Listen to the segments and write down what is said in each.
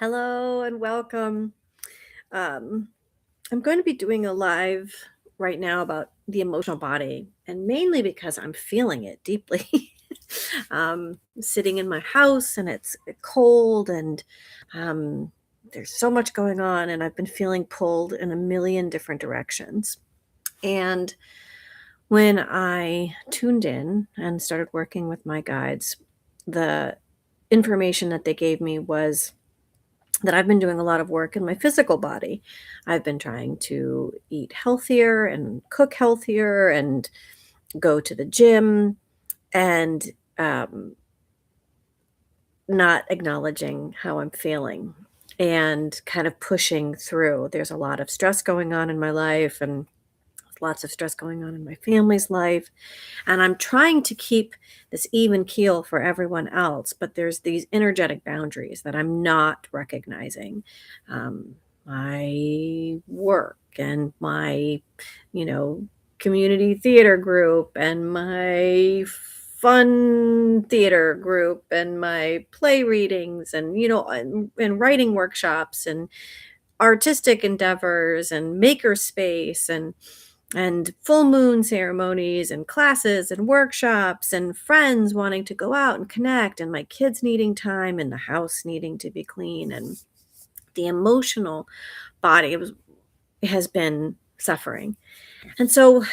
Hello and welcome. Um, I'm going to be doing a live right now about the emotional body, and mainly because I'm feeling it deeply. Sitting in my house and it's cold, and um, there's so much going on, and I've been feeling pulled in a million different directions. And when I tuned in and started working with my guides, the information that they gave me was that I've been doing a lot of work in my physical body. I've been trying to eat healthier and cook healthier and go to the gym and um, not acknowledging how I'm feeling and kind of pushing through. There's a lot of stress going on in my life and lots of stress going on in my family's life. And I'm trying to keep this even keel for everyone else, but there's these energetic boundaries that I'm not recognizing. My work and my, you know, community theater group and my fun theater group and my play readings and, and writing workshops and artistic endeavors and maker space and full moon ceremonies and classes and workshops and friends wanting to go out and connect and my kids needing time and the house needing to be clean and the emotional body has been suffering. And so,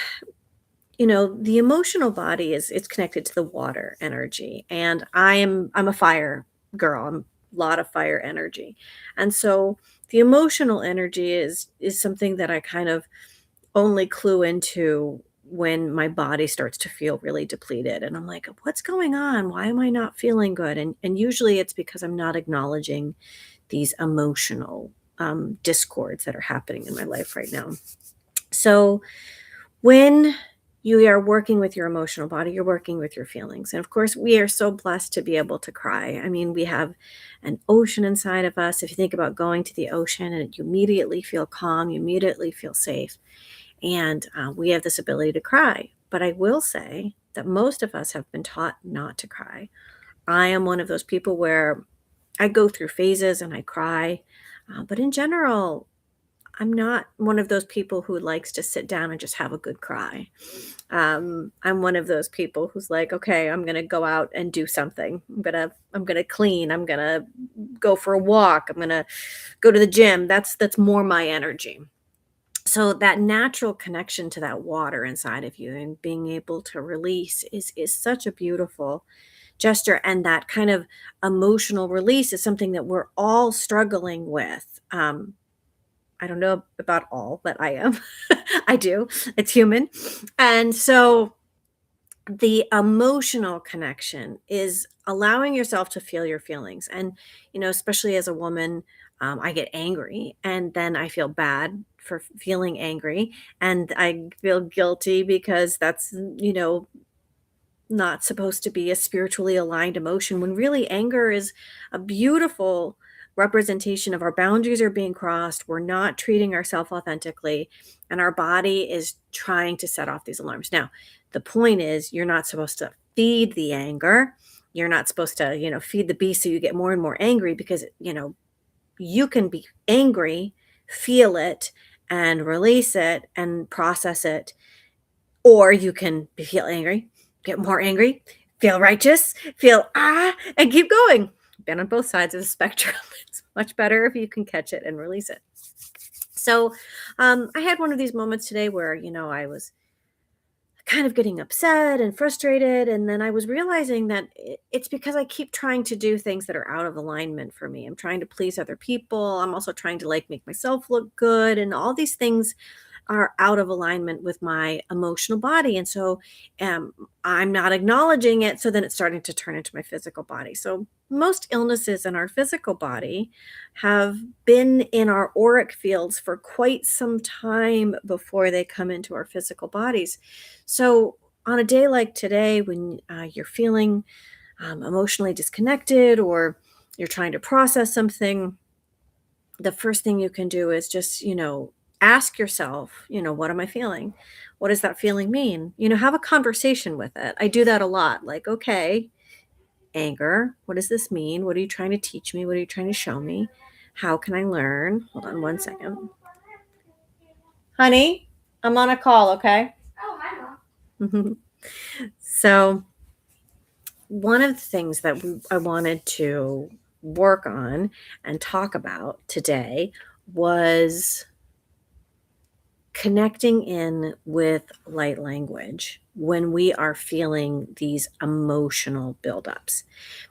the emotional body is it's connected to the water energy, and I'm a fire girl. I'm a lot of fire energy. And so the emotional energy is something that I kind of only clue into when my body starts to feel really depleted, and I'm like, what's going on? Why am I not feeling good? And usually it's because I'm not acknowledging these emotional discords that are happening in my life right now. So when you are working with your emotional body, you're working with your feelings. And of course, we are so blessed to be able to cry. I mean, we have an ocean inside of us. If you think about going to the ocean and you immediately feel calm, you immediately feel safe. And we have this ability to cry. But I will say that most of us have been taught not to cry. I am one of those people where I go through phases and I cry. But in general, I'm not one of those people who likes to sit down and just have a good cry. I'm one of those people who's like, okay, I'm gonna go out and do something. I'm gonna clean. I'm gonna go for a walk. I'm gonna go to the gym. That's more my energy. So that natural connection to that water inside of you and being able to release is such a beautiful gesture, and that kind of emotional release is something that we're all struggling with. I don't know about all, but I am. I do. It's human. And so the emotional connection is allowing yourself to feel your feelings. And, especially as a woman, I get angry and then I feel bad for feeling angry. And I feel guilty because that's, not supposed to be a spiritually aligned emotion when really anger is a beautiful representation of our boundaries are being crossed. We're not treating ourselves authentically, and our body is trying to set off these alarms. Now, the point is, you're not supposed to feed the anger. You're not supposed to, feed the beast so you get more and more angry because, you can be angry, feel it, and release it and process it, or you can feel angry, get more angry, feel righteous, feel and keep going. Been on both sides of the spectrum. It's much better if you can catch it and release it. So I had one of these moments today where, I was kind of getting upset and frustrated. And then I was realizing that it's because I keep trying to do things that are out of alignment for me. I'm trying to please other people. I'm also trying to like make myself look good. And all these things are out of alignment with my emotional body. And so I'm not acknowledging it. So then it's starting to turn into my physical body. So most illnesses in our physical body have been in our auric fields for quite some time before they come into our physical bodies. So on a day like today, when you're feeling emotionally disconnected or you're trying to process something, the first thing you can do is just, ask yourself, what am I feeling? What does that feeling mean? Have a conversation with it. I do that a lot. Like, okay, anger, what does this mean? What are you trying to teach me? What are you trying to show me? How can I learn? Hold on one second. Honey, I'm on a call, okay? Oh, hi, Mom. So one of the things that I wanted to work on and talk about today was connecting in with light language when we are feeling these emotional buildups.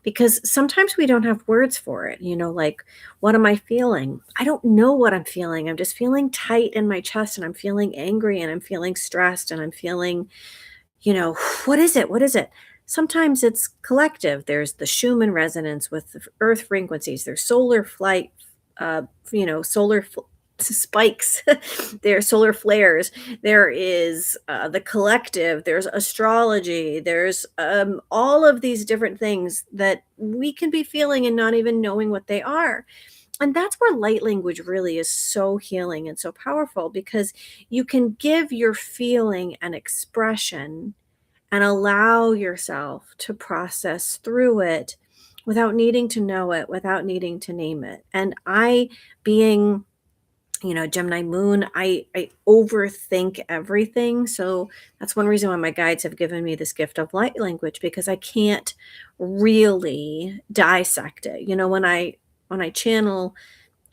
Because sometimes we don't have words for it. Like, what am I feeling? I don't know what I'm feeling. I'm just feeling tight in my chest, and I'm feeling angry, and I'm feeling stressed, and I'm feeling, what is it? What is it? Sometimes it's collective. There's the Schumann resonance with the earth frequencies. There's solar flight, solar spikes. There are solar flares. There is the collective. There's astrology. There's all of these different things that we can be feeling and not even knowing what they are. And that's where light language really is so healing and so powerful, because you can give your feeling an expression and allow yourself to process through it without needing to know it, without needing to name it. And I, being Gemini moon, I overthink everything. So that's one reason why my guides have given me this gift of light language, because I can't really dissect it. When I channel,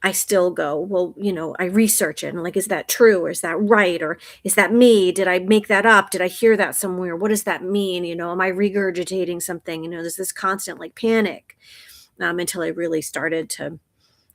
I still go, well, I research it, and like, is that true, or is that right, or is that me? Did I make that up? Did I hear that somewhere? What does that mean? Am I regurgitating something? There's this constant like panic, until I really started to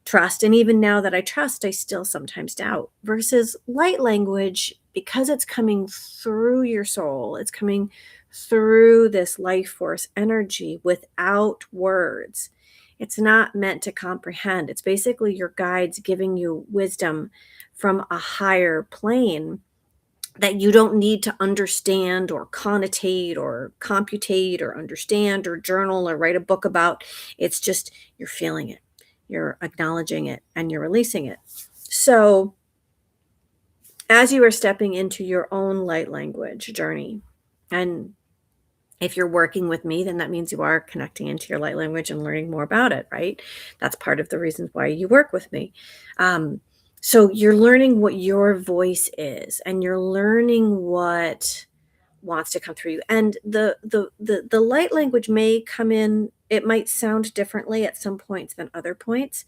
trust. And even now that I trust, I still sometimes doubt. Versus light language, because it's coming through your soul, it's coming through this life force energy without words. It's not meant to comprehend. It's basically your guides giving you wisdom from a higher plane that you don't need to understand or connotate or computate or understand or journal or write a book about. It's just you're feeling it, you're acknowledging it, and you're releasing it. So as you are stepping into your own light language journey, and if you're working with me, then that means you are connecting into your light language and learning more about it, right? That's part of the reasons why you work with me. So you're learning what your voice is, and you're learning what wants to come through you. And the light language may come in, it might sound differently at some points than other points.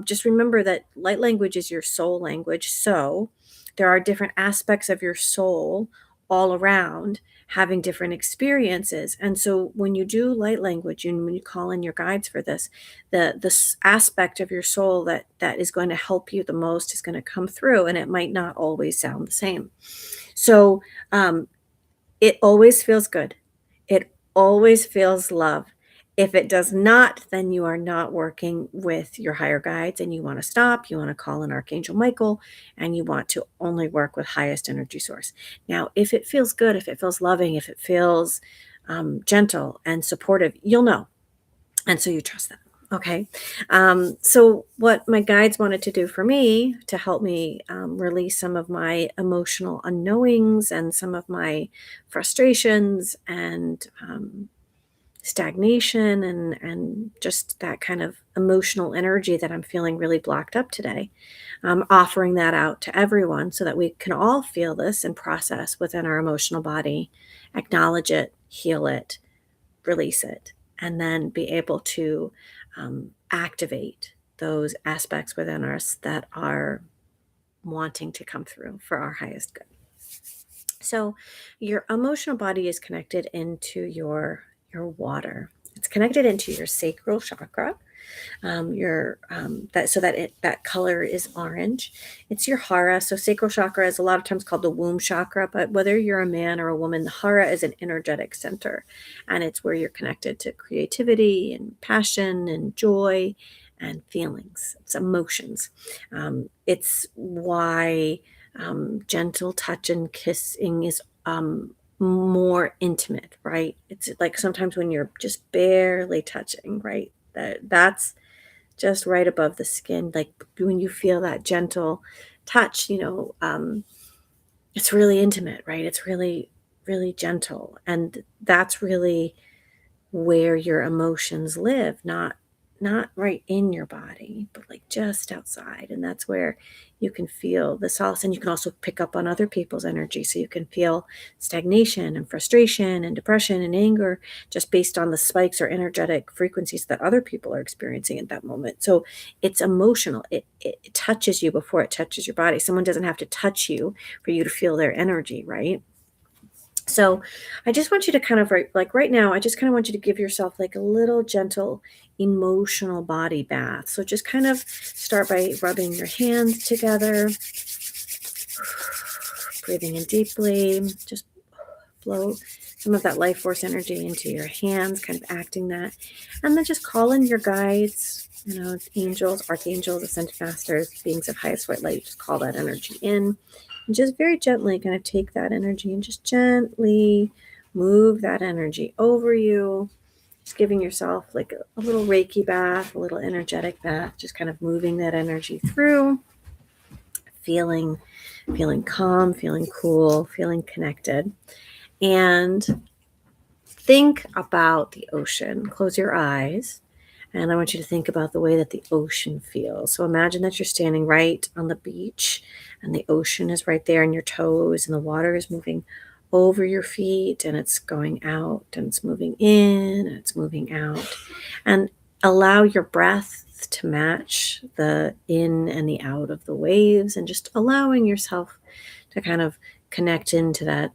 Just remember that light language is your soul language. So there are different aspects of your soul all around having different experiences. And so when you do light language, and when you call in your guides for this, the aspect of your soul that is going to help you the most is going to come through, and it might not always sound the same. So it always feels good. It always feels love. If it does not, then you are not working with your higher guides, and you want to stop. You want to call in Archangel Michael, and you want to only work with highest energy source. Now, if it feels good, if it feels loving, if it feels gentle and supportive, you'll know. And so you trust them. Okay. So what my guides wanted to do for me to help me release some of my emotional unknowings and some of my frustrations and stagnation and just that kind of emotional energy that I'm feeling really blocked up today, offering that out to everyone so that we can all feel this and process within our emotional body, acknowledge it, heal it, release it, and then be able to activate those aspects within us that are wanting to come through for our highest good. So your emotional body is connected into your water. It's connected into your sacral chakra. That color is orange. It's your hara. So sacral chakra is a lot of times called the womb chakra, but whether you're a man or a woman, the hara is an energetic center, and it's where you're connected to creativity and passion and joy and feelings. It's emotions. It's why gentle touch and kissing is more intimate, right? It's like sometimes when you're just barely touching, right? That's just right above the skin. Like when you feel that gentle touch, it's really intimate, right? It's really, really gentle. And that's really where your emotions live, not not right in your body, but like just outside. And that's where you can feel the solace. And you can also pick up on other people's energy. So you can feel stagnation and frustration and depression and anger just based on the spikes or energetic frequencies that other people are experiencing at that moment. So it's emotional. It touches you before it touches your body. Someone doesn't have to touch you for you to feel their energy, right? So I just want you to kind of right now, I just kind of want you to give yourself like a little gentle emotional body bath. So just kind of start by rubbing your hands together, breathing in deeply, just flow some of that life force energy into your hands, kind of acting that. And then just call in your guides, angels, archangels, ascended masters, beings of highest white light. Just call that energy in. And just very gently kind of take that energy and just gently move that energy over you. Just giving yourself like a little Reiki bath, a little energetic bath, just kind of moving that energy through, feeling calm, feeling cool, feeling connected. And think about the ocean. Close your eyes. And I want you to think about the way that the ocean feels. So imagine that you're standing right on the beach and the ocean is right there on your toes and the water is moving over your feet and it's going out and it's moving in and it's moving out. And allow your breath to match the in and the out of the waves, and just allowing yourself to kind of connect into that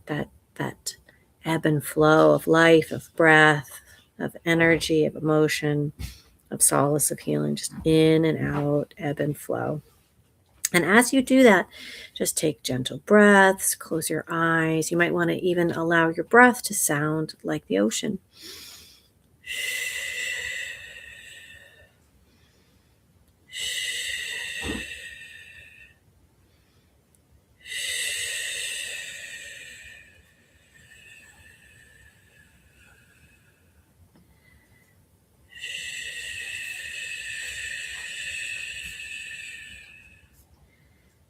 ebb and flow of life, of breath, of energy, of emotion, of solace, of healing, just in and out, ebb and flow. And as you do that, just take gentle breaths, close your eyes. You might want to even allow your breath to sound like the ocean.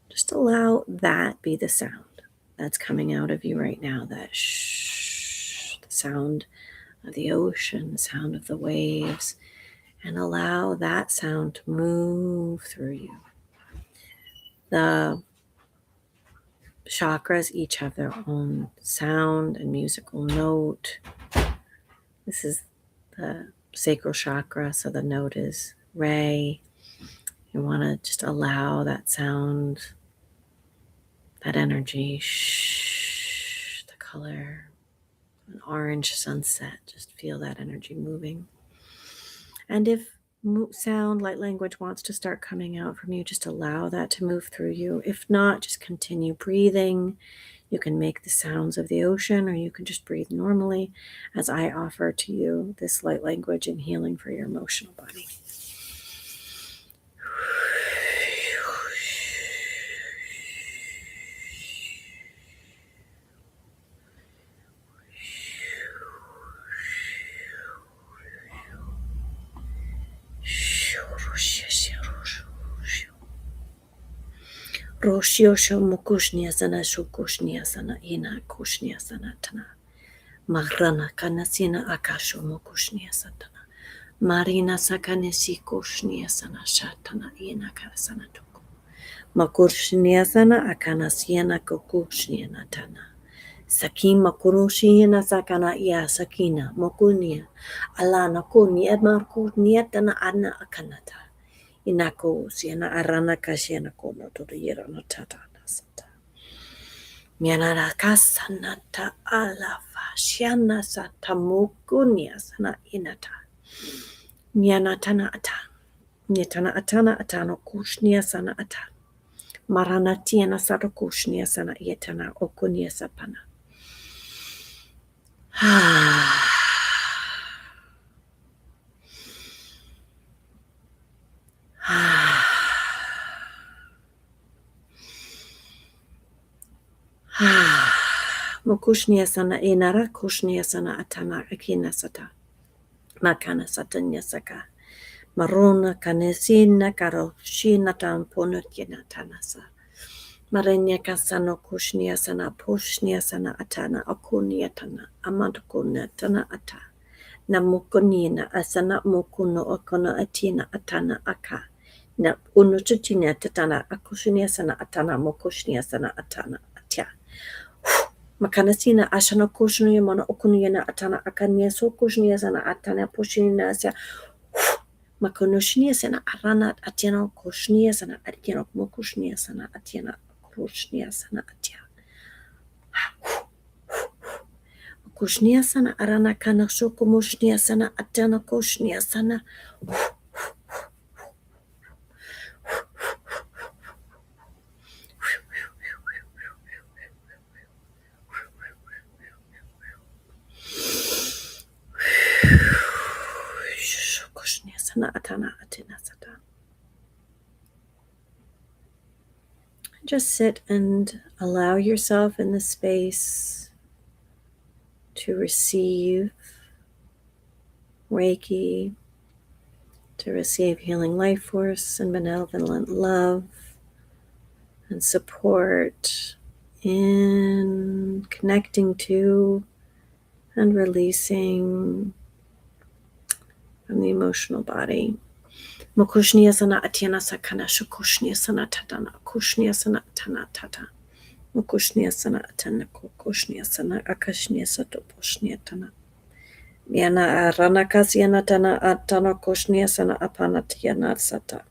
Just allow that be the sound that's coming out of you right now, that shh, the sound of the ocean, the sound of the waves, and allow that sound to move through you. The chakras each have their own sound and musical note. This is the sacral chakra, so the note is Re. You want to just allow that sound, that energy, the color, an orange sunset, just feel that energy moving. And if sound, light language wants to start coming out from you, just allow that to move through you. If not, just continue breathing. You can make the sounds of the ocean, or you can just breathe normally as I offer to you this light language and healing for your emotional body. Roshiyosho mukushnia sana shukushnia sana ina kushnia sana tana. Magrana kanasina akasho mukushnia satana. Marina sakanesi kushnia sana shatana ina karasana tuku. Makushnia sana akanasiana kukushnia natana. Sakim makurushina sakana ia sakina mokunia. Alana kunia markunia tana ana akanata. Inako siena arana kasiena kono to the yera no tata nasata. Mianara kasanata alafa shiana sata mukunia sana inata. Mianatana ata. Mietana atana atano kushnia sana ata. Marana tiena sato kushnia sana ietana okunia sapana. Mokushnia sana inara kushnia sana atana akina sata. Makana satanya saka. Marona kanesina karo shina tampono kina tanasa. Marenya kasano kushnia sana pushnia sana atana akunia tana amantukuna tana ata. Na mokonina asana mokuno okono atina atana aka. Na unututina tatana akushinia sana atana mokoshnia sana atana atya. Makanasina ashana kushnia mana okunia atana akania so kushnia sana atana poshina sa. Makonoshnia sana arana atyana koshnia sana atyana mokoshnia sana atyana koshnia sana atya. Kushnia sana arana kana shoko moshnia sana atana koshnia sana. Koshnia sana atana atina sata. Just sit and allow yourself in the space to receive Reiki, to receive healing life force and benevolent love and support in connecting to and releasing from the emotional body. Mokushnia sana atyana sakana shukushnia sana tatana kushnia sana tana tata. Mokushnia sana atana kukushnia sana akashnia sato poshnia tana. Yana aranakasiana tana atana koshnia sana apanatiana sata.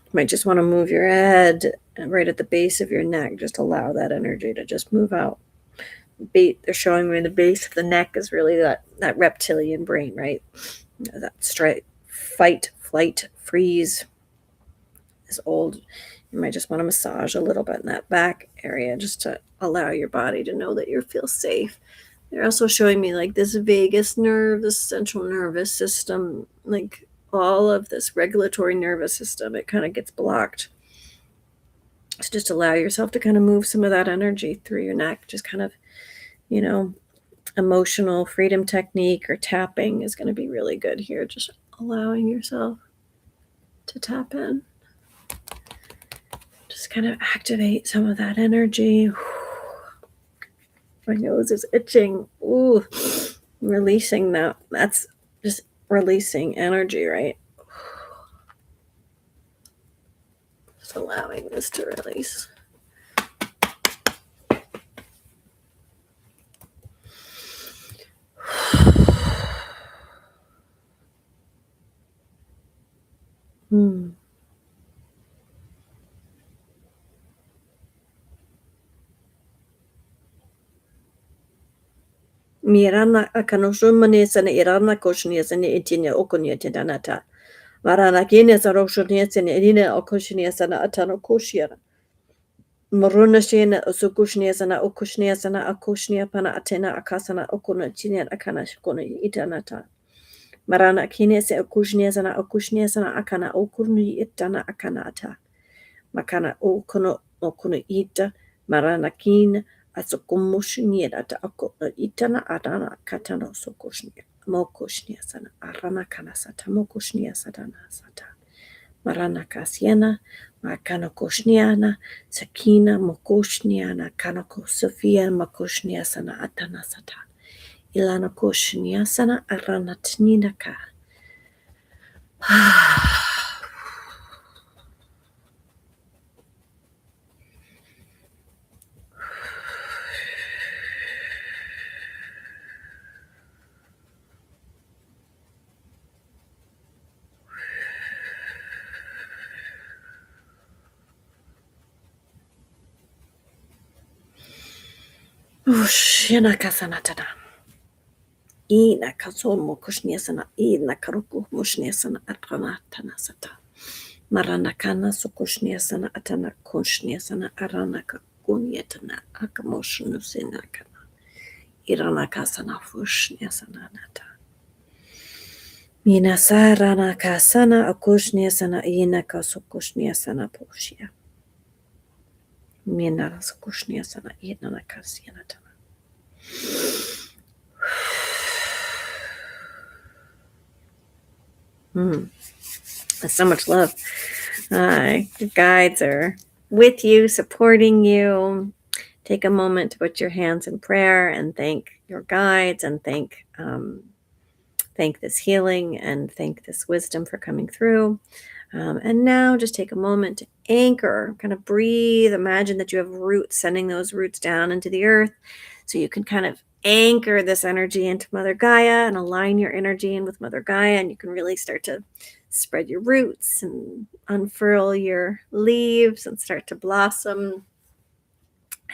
You might just want to move your head right at the base of your neck. Just allow that energy to just move out. They're showing me the base of the neck is really that reptilian brain, right? That straight fight, flight, freeze is old. You might just want to massage a little bit in that back area just to allow your body to know that you feel safe. They're also showing me like this vagus nerve, this central nervous system, like all of this regulatory nervous system, it kind of gets blocked. So just allow yourself to kind of move some of that energy through your neck. Just kind of, emotional freedom technique or tapping is going to be really good here. Just allowing yourself to tap in. Just kind of activate some of that energy. My nose is itching. Ooh, releasing that. That's just releasing energy, right? Just allowing this to release. Mirana akanosumane sana irana koshnia sana etinya okonya tedanata. Marana kine sa roshonia sana edina okoshnia sana atano koshiana. Maruna shena osukushnia sana okoshnia sana akoshnia pana atena akasana okona chinia akana shikona itanata. Marana kine se okushnia sana akana okurni itana akanata. Makana okono ita marana kine asokomushnia ata akona itana adana katano sokoshnia. Mokoshnia sana arana kana sata mokoshnia sadana sata. Marana kasiana makana koshniana sakina mokoshniana kanako sofia makoshnia sana atana sata. Ilana koshnia sana arana tninaka. Shina kasanatana. Ina kasomo koshnia sana ina karuku moshnia sana atana tanasata. Marana kana sokoshnia sana atana koshnia sana arana kakunyetana akamoshnu sinakana. Irana kasana fushnia sana nata. Mina sarana kasana akoshnia sana ina kasokoshnia sana poshia. Mina sokoshnia sana ina kasiana tana. That's so much love. Your guides are with you, supporting you. Take a moment to put your hands in prayer and thank your guides and thank thank this healing and thank this wisdom for coming through. And now just take a moment to anchor, kind of breathe. Imagine that you have roots, sending those roots down into the earth so you can kind of anchor this energy into Mother Gaia and align your energy in with Mother Gaia. And you can really start to spread your roots and unfurl your leaves and start to blossom.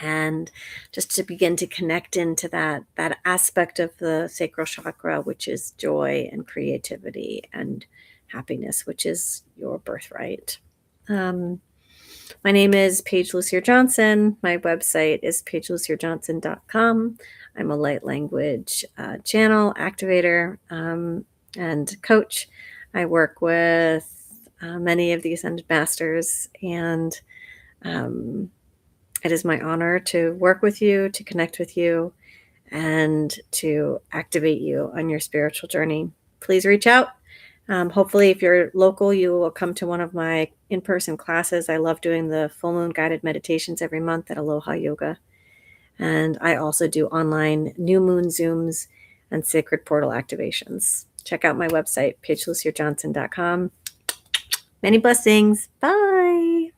And just to begin to connect into that aspect of the sacral chakra, which is joy and creativity and happiness, which is your birthright. My name is Paige Lussier Johnson. My website is paigelussierjohnson.com. I'm a light language channel activator and coach. I work with many of the Ascended Masters, and it is my honor to work with you, to connect with you, and to activate you on your spiritual journey. Please reach out. Hopefully, if you're local, you will come to one of my in-person classes. I love doing the full moon guided meditations every month at Aloha Yoga. And I also do online new moon Zooms and sacred portal activations. Check out my website, paigelussierjohnson.com. Many blessings. Bye.